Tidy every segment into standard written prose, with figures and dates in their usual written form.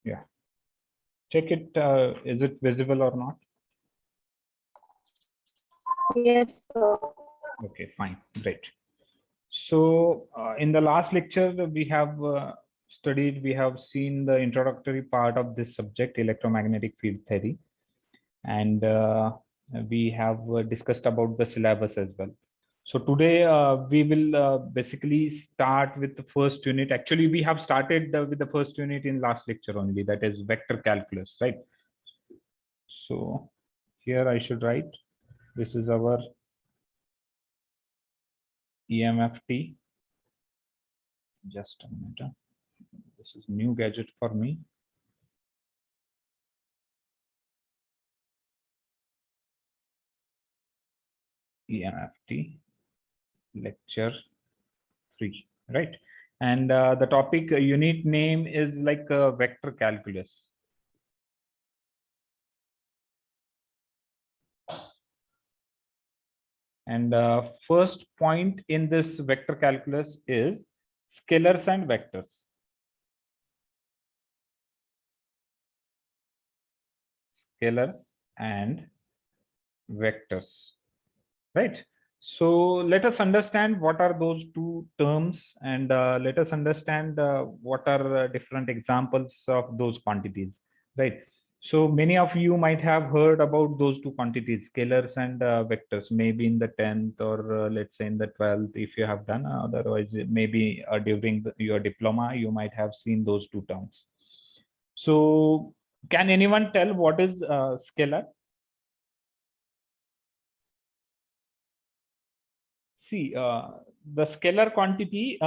Yeah. Check it. Is it visible or not? Yes, sir. Okay, fine. Great. So in the last lecture, we have we have seen the introductory part of this subject, electromagnetic field theory. And we have discussed about the syllabus as well. So today we will basically start with the first unit. Actually, we have started with the first unit in last lecture only, that is vector calculus, right? So here I should write, this is our EMFT. Just a minute. This is new gadget for me. EMFT lecture 3, right? And the topic unit name is like vector calculus. And first point in this vector calculus is scalars and vectors. Scalars and vectors, right? So let us understand what are those two terms, and let us understand what are different examples of those quantities, right? So many of you might have heard about those two quantities, scalars and vectors, maybe in the 10th or let's say in the 12th, if you have done. Otherwise, maybe during your diploma, you might have seen those two terms. So can anyone tell what is scalar? See, the scalar quantity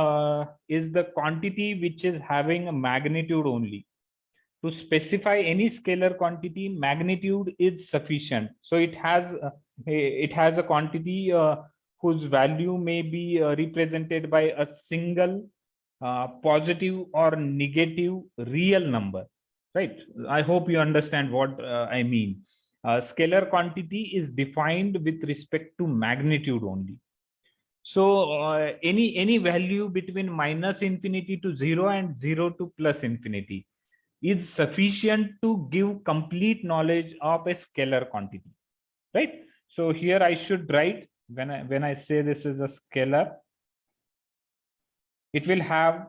is the quantity which is having a magnitude only. To specify any scalar quantity, magnitude is sufficient. So it has a quantity whose value may be represented by a single positive or negative real number, right? I hope you understand what I mean. Scalar quantity is defined with respect to magnitude only. So any value between minus infinity to 0 and 0 to plus infinity is sufficient to give complete knowledge of a scalar quantity, right? So here I should write, when I say this is a scalar, it will have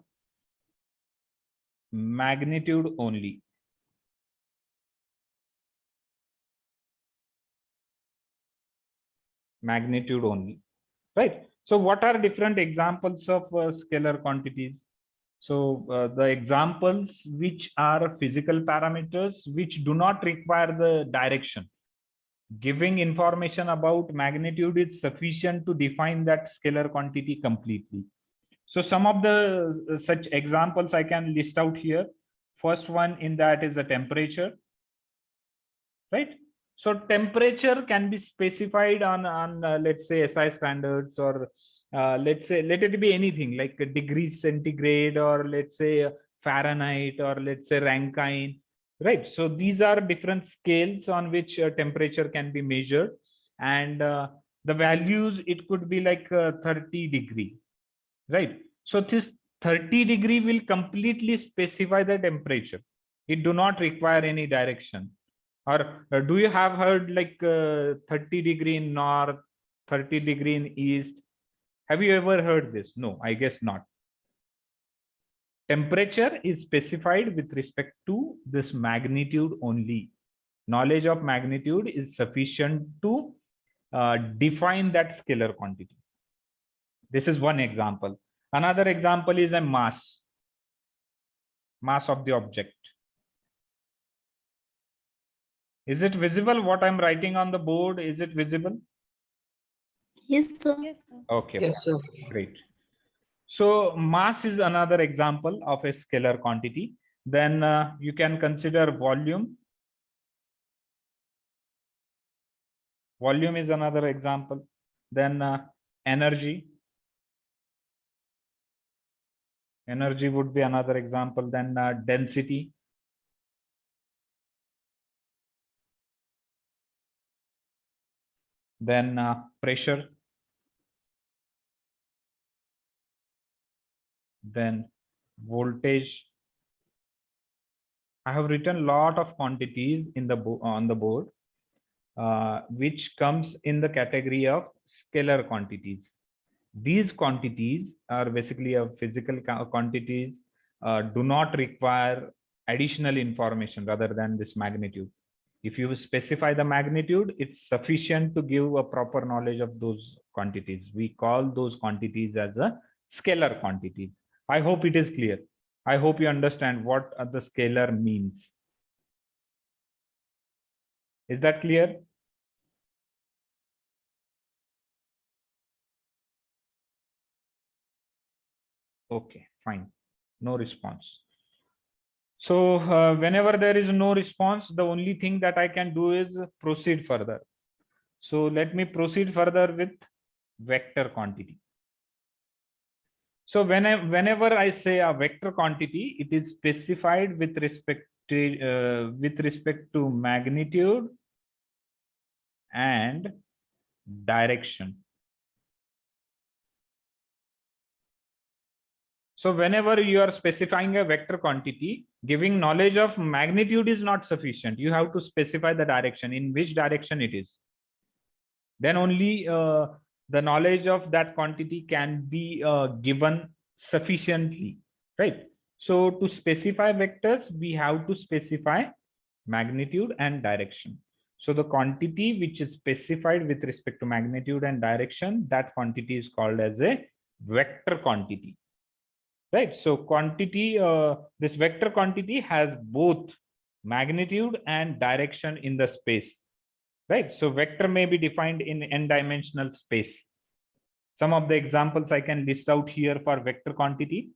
magnitude only. Magnitude only, right? So what are different examples of scalar quantities? So the examples which are physical parameters which do not require the direction. Giving information about magnitude is sufficient to define that scalar quantity completely. So some of the such examples I can list out here. First one in that is the temperature, right? So temperature can be specified on let's say SI standards, or let's say let it be anything like degrees centigrade, or let's say Fahrenheit, or let's say Rankine, right? So these are different scales on which temperature can be measured, and the values, it could be like 30 degree, right? So this 30 degree will completely specify the temperature. It do not require any direction. Or do you have heard like 30 degree in north, 30 degree in east? Have you ever heard this? No, I guess not. Temperature is specified with respect to this magnitude only. Knowledge of magnitude is sufficient to define that scalar quantity. This is one example. Another example is a mass of the object. Is it visible what I'm writing on the board? Is it visible? Yes, sir. Okay, Yes, sir. great. So mass is another example of a scalar quantity. Then you can consider volume. Volume is another example. Then energy. Energy would be another example. Then density. Then pressure. Then voltage. I have written lot of quantities in the on the board, which comes in the category of scalar quantities. These quantities are basically a physical quantities, do not require additional information rather than this magnitude. If you specify the magnitude, it's sufficient to give a proper knowledge of those quantities. We call those quantities as a scalar quantities. I hope it is clear. I hope you understand what the scalar means. Is that clear? Okay, fine. No response. So whenever there is no response, the only thing that I can do is proceed further. So let me proceed further with vector quantity. So whenever I say a vector quantity, it is specified with respect to magnitude and direction. So whenever you are specifying a vector quantity, giving knowledge of magnitude is not sufficient. You have to specify the direction, in which direction it is. Then only the knowledge of that quantity can be given sufficiently, right? So to specify vectors, we have to specify magnitude and direction. So the quantity which is specified with respect to magnitude and direction, that quantity is called as a vector quantity. Right, so quantity, this vector quantity has both magnitude and direction in the space, right? So vector may be defined in n-dimensional space. Some of the examples I can list out here for vector quantity.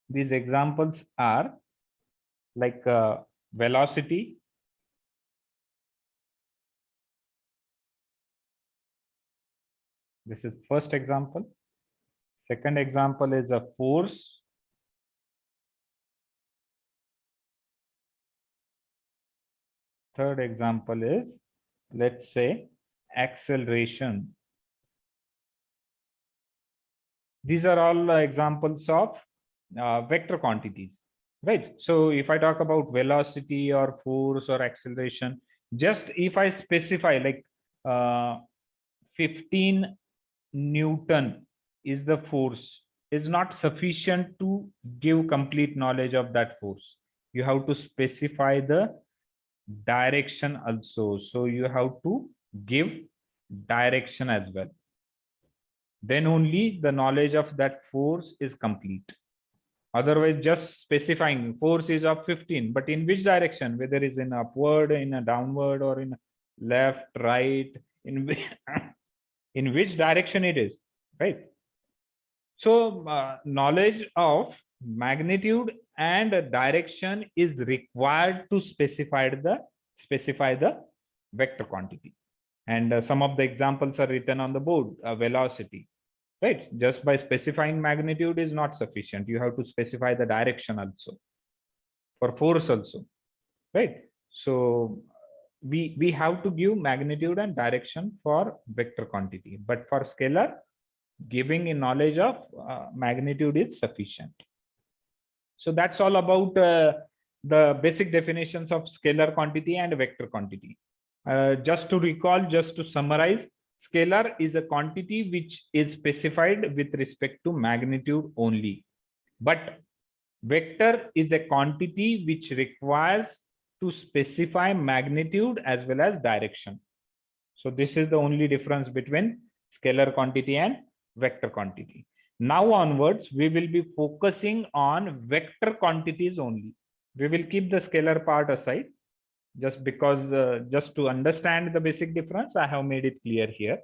These examples are like velocity, this is first example. Second example is a force. Third example is, let's say, acceleration. These are all examples of vector quantities, right? So if I talk about velocity or force or acceleration, just if I specify like 15 Newton is the force, is not sufficient to give complete knowledge of that force. You have to specify the direction also. So you have to give direction as well. Then only the knowledge of that force is complete. Otherwise, just specifying force is of 15, but in which direction, whether it's in upward, in a downward, or in left, right, in in which direction it is, right? So knowledge of magnitude and direction is required to specify the vector quantity. And some of the examples are written on the board. Velocity, right? Just by specifying magnitude is not sufficient. You have to specify the direction also. For force also, right? So we have to give magnitude and direction for vector quantity, but for scalar, giving a knowledge of magnitude is sufficient. So that's all about the basic definitions of scalar quantity and vector quantity. Just to recall, just to summarize, scalar is a quantity which is specified with respect to magnitude only, but vector is a quantity which requires to specify magnitude as well as direction. So this is the only difference between scalar quantity and vector quantity. Now onwards, we will be focusing on vector quantities only. We will keep the scalar part aside, just because, just to understand the basic difference, I have made it clear here.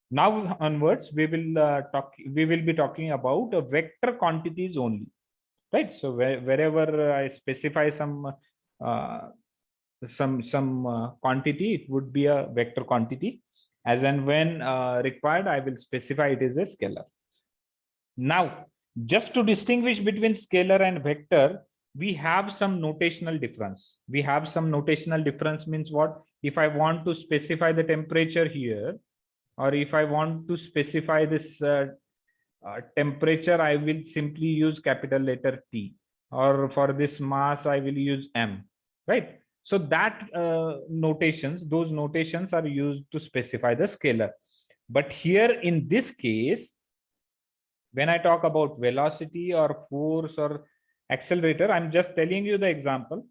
Now onwards, we will be talking about vector quantities only, right? So wherever I specify some quantity, it would be a vector quantity. As and when required, I will specify it is a scalar. Now, just to distinguish between scalar and vector, we have some notational difference. We have some notational difference means what? If I want to specify the temperature here, or if I want to specify this temperature, I will simply use capital letter T. or for this mass, I will use m, right? So that those notations are used to specify the scalar. But here in this case, when I talk about velocity or force or accelerator, I'm just telling you the example.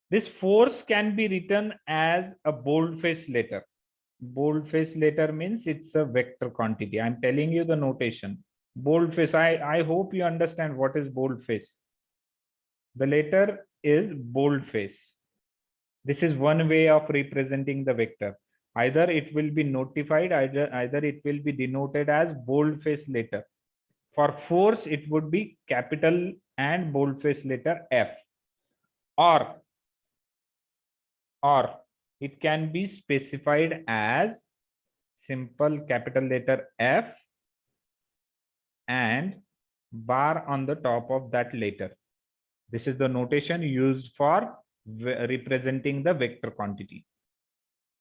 This force can be written as a boldface letter. Boldface letter means it's a vector quantity. I'm telling you the notation. Boldface, I hope you understand what is boldface. The letter is boldface. This is one way of representing the vector. Either it will be notified, either it will be denoted as boldface letter. For force, it would be capital and boldface letter F. Or it can be specified as simple capital letter F and bar on the top of that letter. This is the notation used for representing the vector quantity.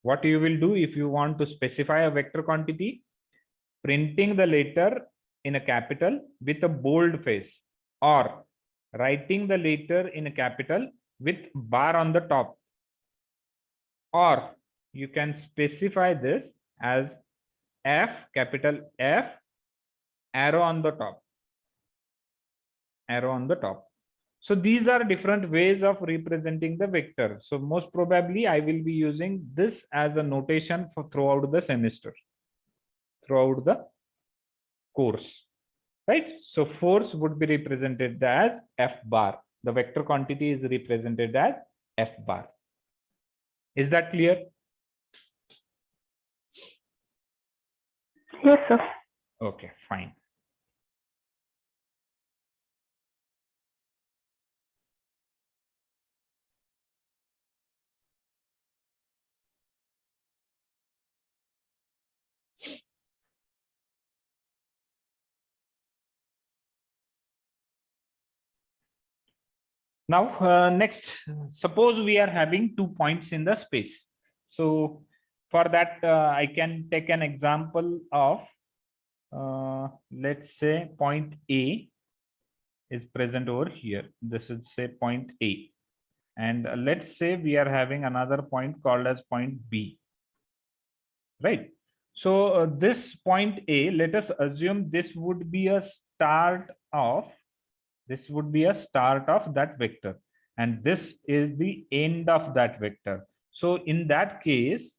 What you will do if you want to specify a vector quantity, printing the letter in a capital with a bold face, or writing the letter in a capital with bar on the top, or you can specify this as F, capital F, arrow on the top, arrow on the top. So these are different ways of representing the vector. So most probably I will be using this as a notation for throughout the semester, throughout the course, right? So force would be represented as F bar. The vector quantity is represented as F bar. Is that clear? Yes, sir. Okay, fine. Now, next, suppose we are having 2 points in the space. So for that, I can take an example of, let's say point A is present over here. This is say point A. And let's say we are having another point called as point B, right? So this point A, let us assume this would be a start of, that vector, and this is the end of that vector. So in that case,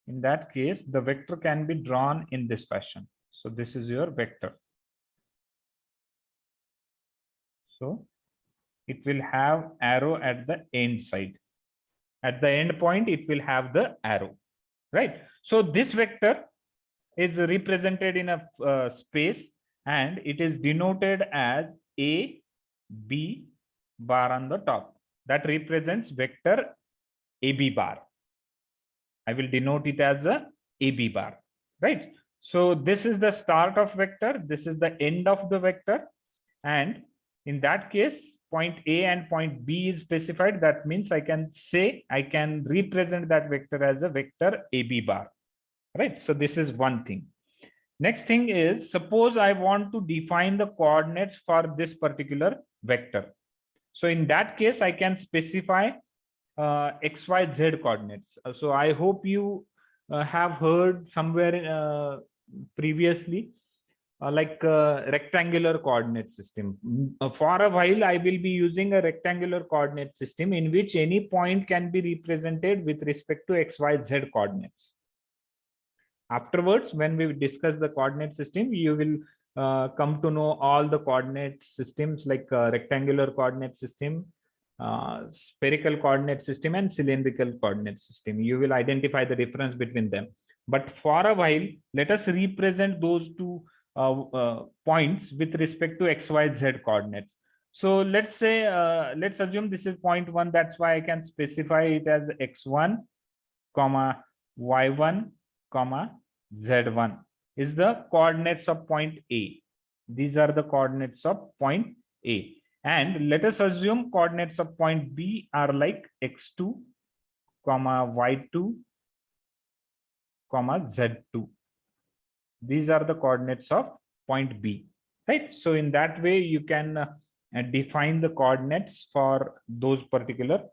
the vector can be drawn in this fashion. So this is your vector. So it will have arrow at the end side. At the end point, it will have the arrow, right? So this vector is represented in a space, and it is denoted as A, B bar on the top. That represents vector AB bar. I will denote it as a AB bar, right? So this is the start of vector. This is the end of the vector. And in that case, point A and point B is specified. That means I can say, I can represent that vector as a vector AB bar, right? So this is one thing. Next thing is, suppose I want to define the coordinates for this particular vector. So in that case, I can specify X, Y, Z coordinates. So I hope you have heard somewhere previously like rectangular coordinate system. For a while, I will be using a rectangular coordinate system in which any point can be represented with respect to X, Y, Z coordinates. Afterwards, when we discuss the coordinate system, you will come to know all the coordinate systems like rectangular coordinate system, spherical coordinate system, and cylindrical coordinate system. You will identify the difference between them. But for a while, let us represent those two points with respect to X, Y, Z coordinates. So let's say, let's assume this is point 1. That's why I can specify it as x1, comma y1, comma z1 is the coordinates of point A. These are the coordinates of point A. And let us assume coordinates of point B are like x2, comma y2, comma z2. These are the coordinates of point B, right? So in that way, you can define the coordinates for those particular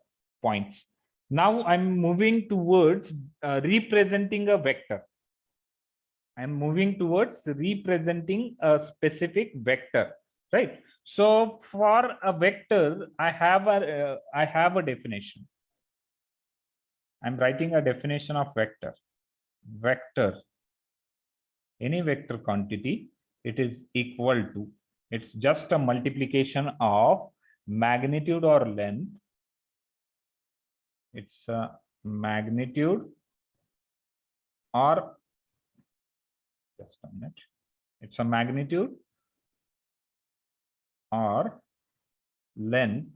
points. Now I'm moving towards representing a vector. I'm moving towards representing a specific vector, right? So for a vector, I have a definition. I'm writing a definition of vector. Vector, any vector quantity, it is equal to, it's just a multiplication of magnitude or length. It's a magnitude or, just a minute, it's a magnitude or length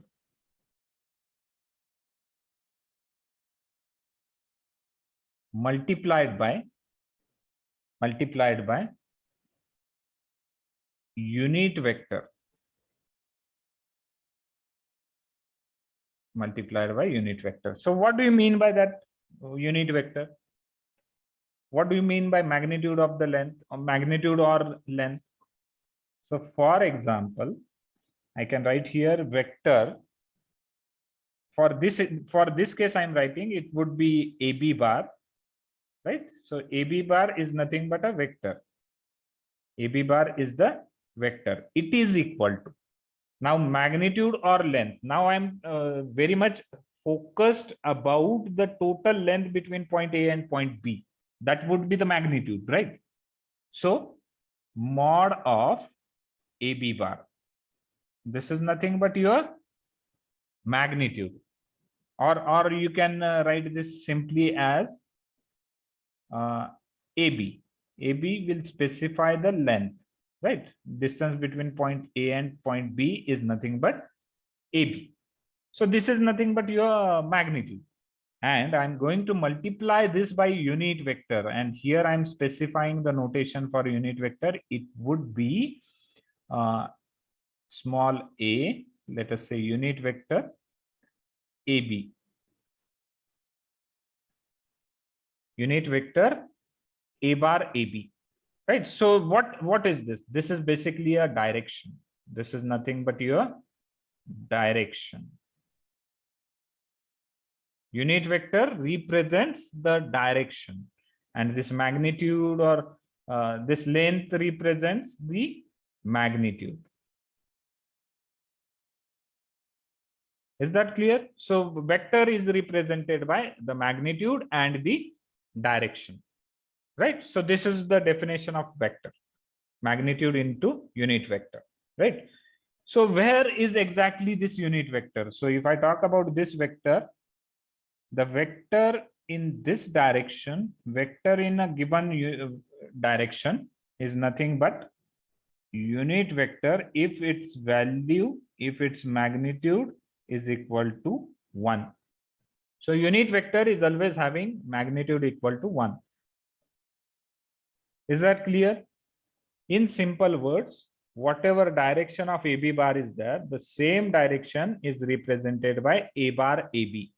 multiplied by unit vector, multiplied by unit vector. So what do you mean by that unit vector? What do you mean by magnitude of the length or magnitude or length? So for example, I can write here vector. For this case, I'm writing it would be AB bar, right? So AB bar is nothing but a vector. AB bar is the vector. It is equal to, now magnitude or length. Now I'm very much focused about the total length between point A and point B. That would be the magnitude, right? So mod of AB bar. This is nothing but your magnitude. Or you can write this simply as AB. AB will specify the length, right? Distance between point A and point B is nothing but AB. So this is nothing but your magnitude. And I'm going to multiply this by unit vector. And here I'm specifying the notation for unit vector. It would be small a, let us say unit vector AB. Unit vector A bar AB, right? So what is this? This is basically a direction. This is nothing but your direction. Unit vector represents the direction, and this magnitude or this length represents the magnitude. Is that clear? So vector is represented by the magnitude and the direction, right? So this is the definition of vector, magnitude into unit vector, right? So where is exactly this unit vector? So if I talk about this vector, the vector in this direction, vector in a given direction is nothing but unit vector if its value, if its magnitude is equal to 1. So unit vector is always having magnitude equal to 1. Is that clear? In simple words, whatever direction of AB bar is there, the same direction is represented by A bar AB.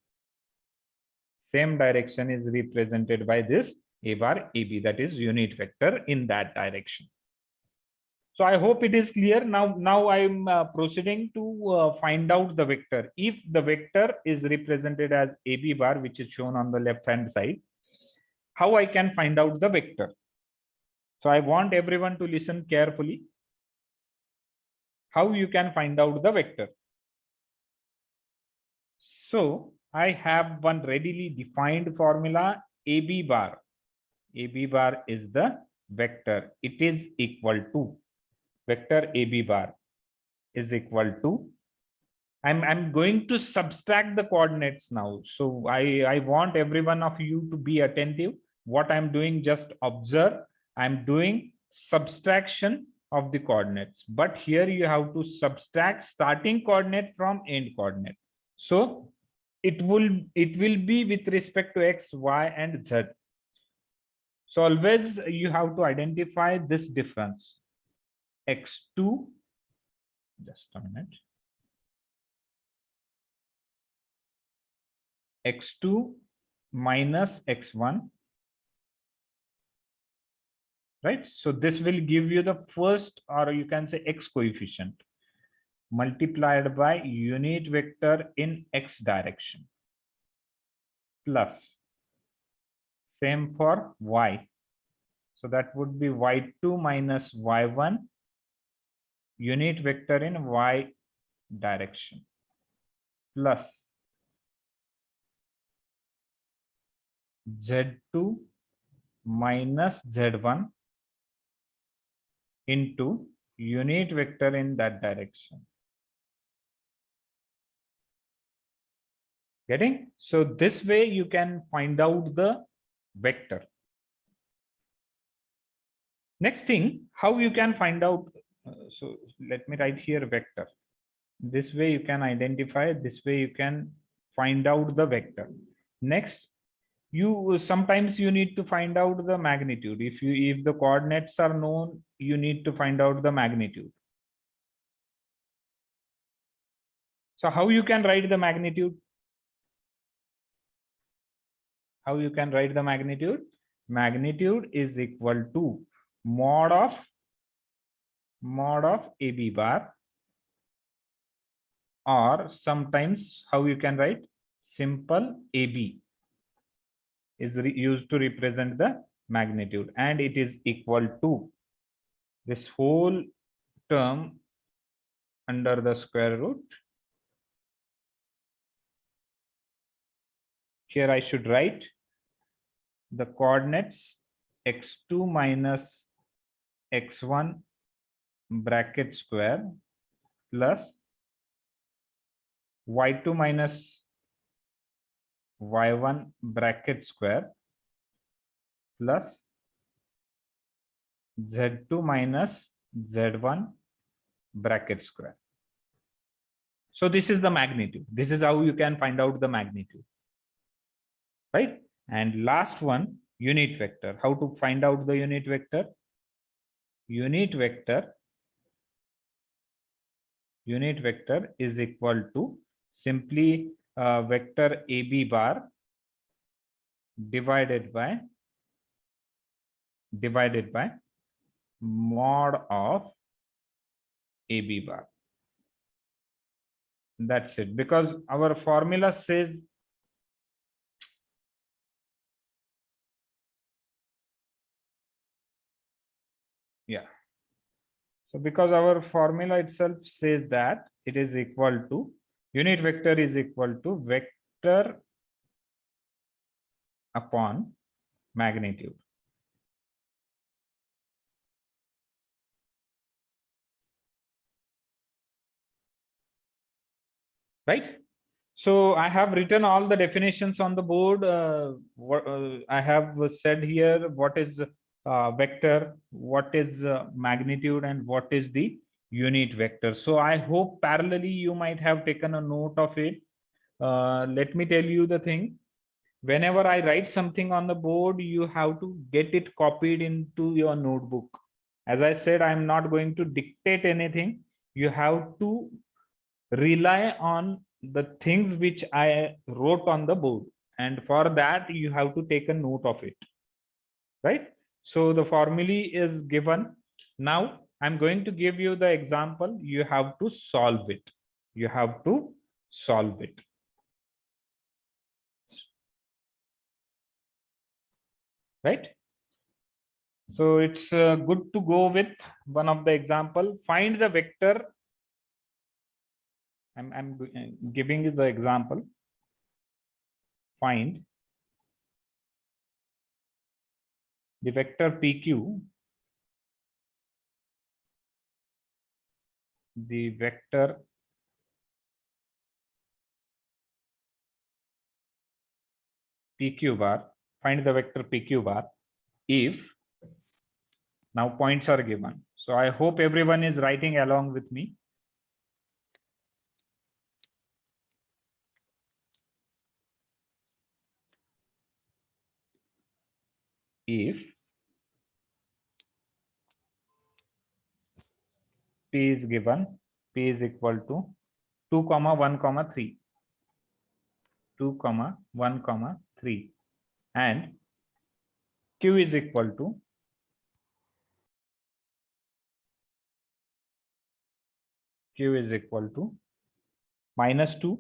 Same direction is represented by this A bar AB, that is unit vector in that direction. So I hope it is clear. Now I'm proceeding to find out the vector. If the vector is represented as AB bar, which is shown on the left hand side, how I can find out the vector? So I want everyone to listen carefully. How you can find out the vector? So I have one readily defined formula, AB bar. AB bar is the vector. It is equal to, vector AB bar is equal to, I'm going to subtract the coordinates now. So I want every one of you to be attentive. What I'm doing, just observe. I'm doing subtraction of the coordinates, but here you have to subtract starting coordinate from end coordinate. So it will be with respect to x, y, and z. So always you have to identify this difference. X2, just a minute. X2 minus x1 right? So this will give you the first, or you can say x coefficient multiplied by unit vector in x direction, plus same for y. So that would be y2 minus y1 unit vector in y direction, plus z2 minus z1 into unit vector in that direction. Getting? So this way you can find out the vector. Next thing, how you can find out, so let me write here vector. This way you can identify, this way you can find out the vector. Next, you sometimes you need to find out the magnitude. If the coordinates are known, you need to find out the magnitude. So how you can write the magnitude? How you can write the magnitude? Magnitude is equal to mod of AB bar, or sometimes how you can write simple AB is used to represent the magnitude, and it is equal to this whole term under the square root. Here I should write the coordinates x2 minus x1 bracket square plus y2 minus y1 bracket square plus z2 minus z1 bracket square. So this is the magnitude. This is how you can find out the magnitude, right? And last one, unit vector. How to find out the unit vector? Unit vector is equal to simply vector AB bar divided by mod of AB bar. That's it, because our formula says so because our formula itself says that it is equal to unit vector is equal to vector upon magnitude. Right? So I have written all the definitions on the board. I have said here what is vector, what is magnitude, and what is the unit vector. So I hope parallelly you might have taken a note of it. Let me tell you the thing. Whenever I write something on the board, you have to get it copied into your notebook. As I said, I'm not going to dictate anything. You have to rely on the things which I wrote on the board, and for that you have to take a note of it, right? So the formula is given. Now I'm going to give you the example. You have to solve it. You have to solve it. Right? So it's good to go with one of the example. Find the vector. I'm giving you the example. Find the vector PQ, the vector PQ bar, find the vector PQ bar if, now points are given. So I hope everyone is writing along with me. If P is given, P is equal to 2, 1, 3. 2, 1, 3, and Q is equal to q is equal to -2,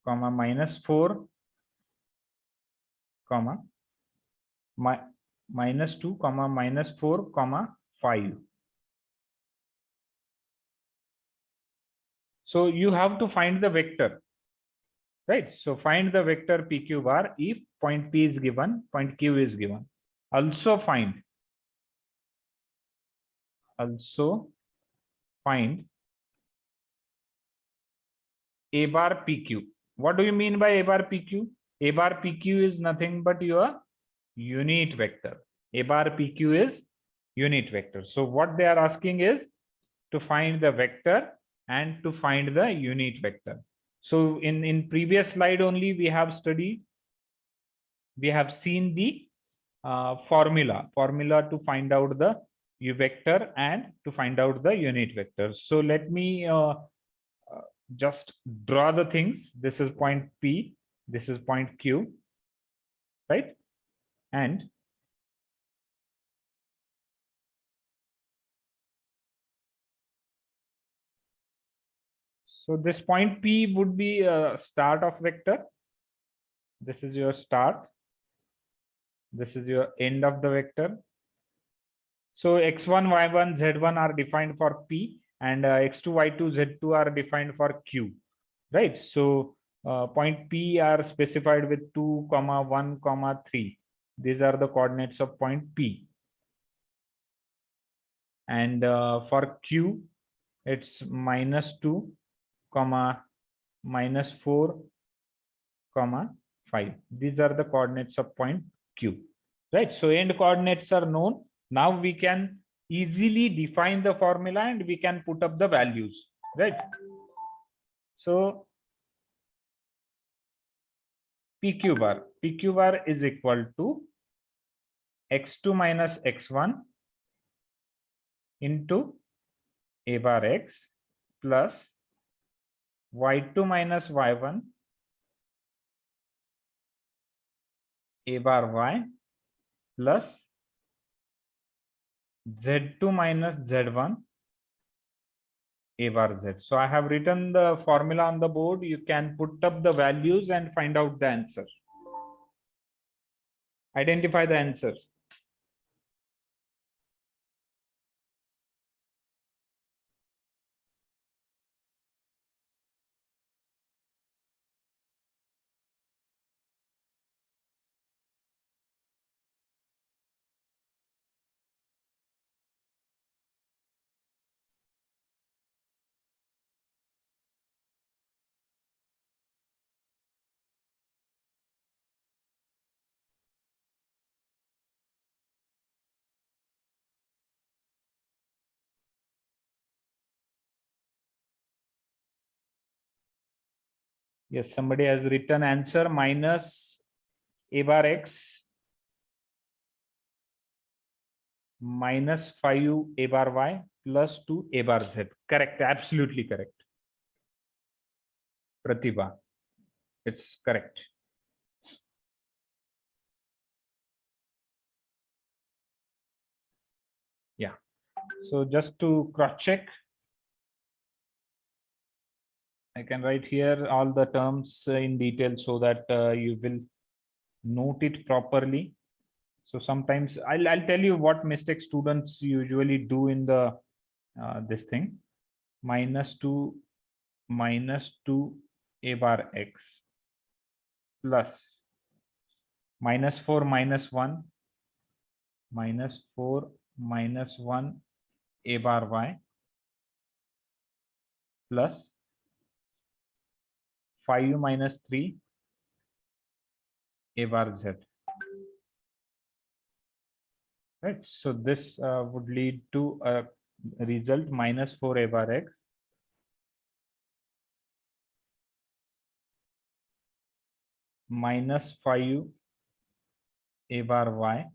comma -4, comma -2, comma -4, comma 5. So you have to find the vector, right? So find the vector PQ bar if point P is given, point Q is given. Also find A bar PQ. What do you mean by A bar PQ? A bar PQ is nothing but your unit vector. A bar PQ is unit vector. So what they are asking is to find the vector and to find the unit vector. So in previous slide only we have studied, we have seen the formula to find out the vector and to find out the unit vector. So let me just draw the things. This is point P, this is point Q, right? And so this point P would be a start of vector. This is your start. This is your end of the vector. So x1, y1, z1 are defined for P, and x2, y2, z2 are defined for Q, right? So point P are specified with 2, 1, 3. These are the coordinates of point P. And for Q, it's -2, -4, 5. These are the coordinates of point Q, right? So end coordinates are known. Now we can easily define the formula and we can put up the values, right? So PQ bar is equal to x2 minus x1 into A bar x plus y2 minus y1 A bar y plus z2 minus z1 A bar z. So I have written the formula on the board. You can put up the values and find out the answer. Identify the answer. Yes, somebody has written answer minus A bar x minus 5 A bar y plus 2 A bar z. Correct, absolutely correct. Pratibha, it's correct. Yeah, so just to cross check, I can write here all the terms in detail so that you will note it properly. So sometimes I'll tell you what mistake students usually do in the this thing. -2 A bar x plus -4 -1 -4 -1 A bar y plus 5 -3 A bar z. Right, so this would lead to a result -4 A bar x -5 A bar y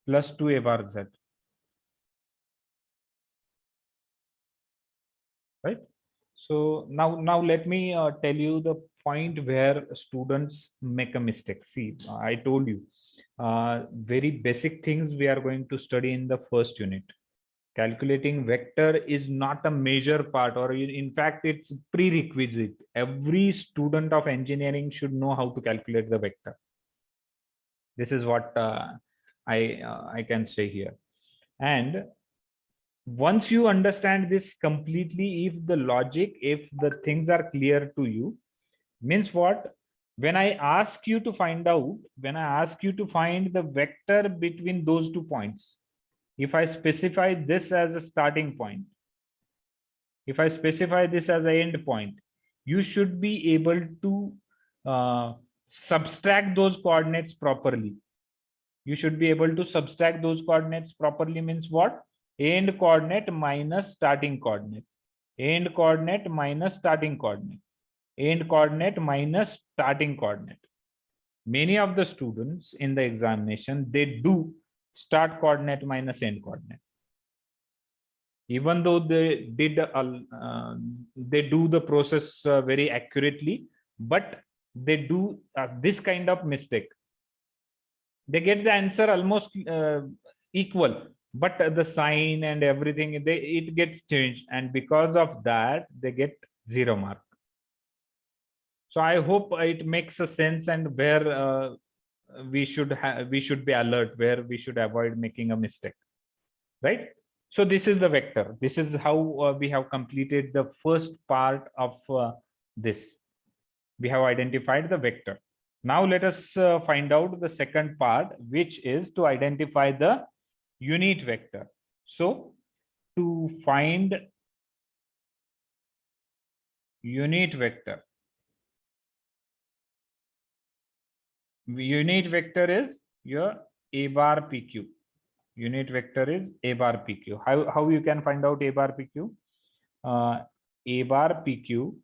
plus 2 A bar z. Right, so now let me tell you the point where students make a mistake. See, I told you very basic things we are going to study in the first unit. Calculating vector is not a major part, or in fact, it's prerequisite. Every student of engineering should know how to calculate the vector. This is what I can say here. And once you understand this completely, if the logic, if the things are clear to you, means what? When I ask you to find out, when I ask you to find the vector between those 2 points, if I specify this as a starting point, if I specify this as an end point, you should be able to subtract those coordinates properly. You should be able to subtract those coordinates properly means what? End coordinate minus starting coordinate. End coordinate minus starting coordinate. End coordinate minus starting coordinate. Many of the students in the examination, they do start coordinate minus end coordinate. Even though they did they do the process very accurately, but they do this kind of mistake. They get the answer almost equal, but the sign and everything, it gets changed, and because of that they get 0 mark. So I hope it makes a sense, and where we should be alert, where we should avoid making a mistake, right? So this is the vector. This is how we have completed the first part of this. We have identified the vector. Now let us find out the second part, which is to identify the unit vector. So to find unit vector is your a bar pq. Unit vector is a bar pq. How you can find out a bar pq? A bar pq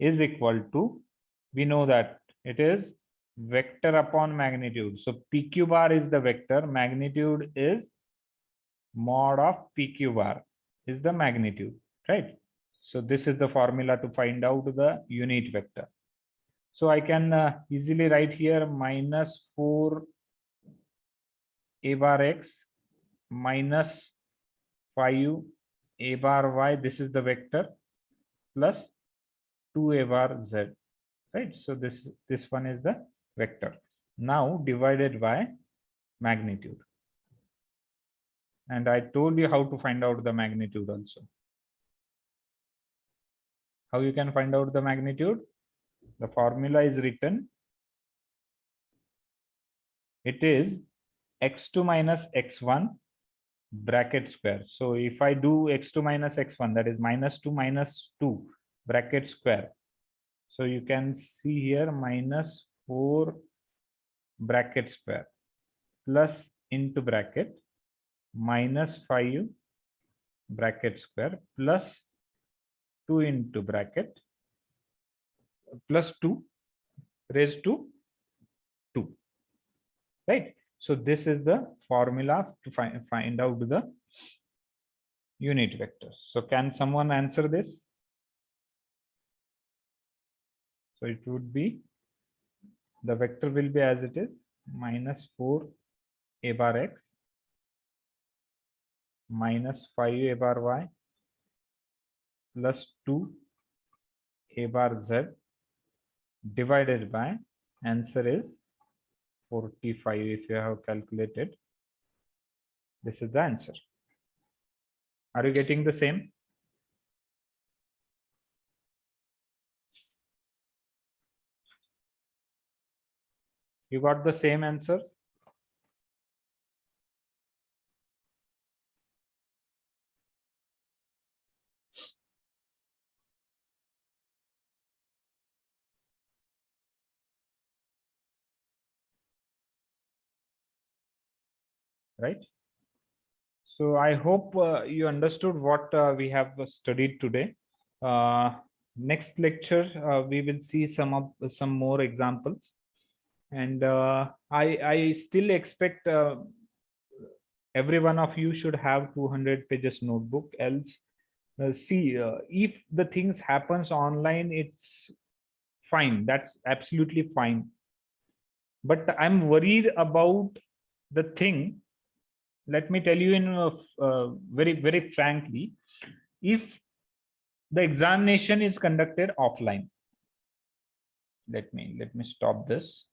is equal to, we know that it is vector upon magnitude. So pq bar is the vector, magnitude is mod of pq bar is the magnitude, right? So this is the formula to find out the unit vector. So I can easily write here minus 4 a bar x minus 5 a bar y, this is the vector, plus 2 a bar z, right? So this one is the vector, now divided by magnitude. And I told you how to find out the magnitude also. How you can find out the magnitude? The formula is written. It is x2 minus x1 bracket square. So if I do x2 minus x1, that is minus 2 minus 2 bracket square. So you can see here minus 4 bracket square plus into bracket minus 5 bracket square plus 2 into bracket plus 2 raised to 2, right? So this is the formula to find out the unit vector. So can someone answer this? So it would be, the vector will be as it is, minus 4 a bar x minus 5 a bar y plus 2 a bar z divided by, answer is 45 if you have calculated. This is the answer. Are you getting the same? You got the same answer? Right? So I hope you understood what we have studied today. Next lecture, we will see some more examples, and I still expect every one of you should have 200 pages notebook. Else, see, if the things happens online, it's fine. That's absolutely fine. But I'm worried about the thing let me tell you in very frankly, if the examination is conducted offline, let me stop this.